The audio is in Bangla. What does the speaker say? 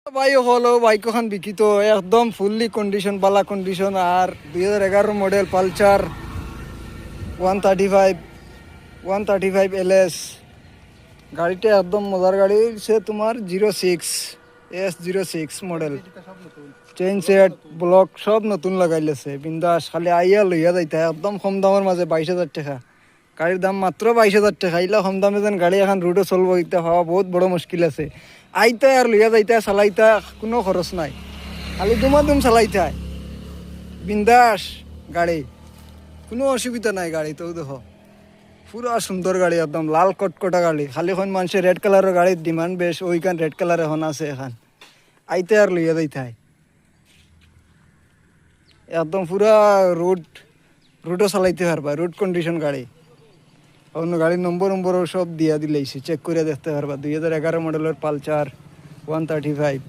ভাই হলো বাইক খান বিকিত একদম ফুললি কন্ডিশন বালা কন্ডিশন আর 2011 মডেল পালচার 135 LS গাড়িটা একদম মজার গাড়ি সে তোমার 06 মডেল চেইন সেট ব্লক সব নতুন লাগাইলেছে বিন্দাস খালি আইয়া লইয়া যাইতা একদম কম দামের মাঝে 22,000 টাকা গাড়ির দাম মাত্র 22,000 টাকা ইলা কম দামে যেন গাড়ি এখন রোডে চলবো ইতা হওয়া বহুত বড় মুশকিল আছে আইতা আর লইয়া যাইতা চালাইতা কোনো খরচ নাই খালি দুমাদুম চালাইতা বিন্দাস গাড়ি কোনো অসুবিধা নাই গাড়ি তো দেখো পুরা সুন্দর গাড়ি একদম লাল কটকটা গাড়ি খালি এখন মানুষের রেড কালারের গাড়ির ডিমান্ড বেশ ওইখান রেড কালার এখন আছে এখন আইতে আর লইয়া যাইতে একদম পুরা রোডও চালাইতে পারবা রোড কন্ডিশন গাড়ি অন্য গাড়ির নম্বর সব দিয়া দিলেইছে চেক করে দেখতে পারবা 2011 মডেলের পালচার 135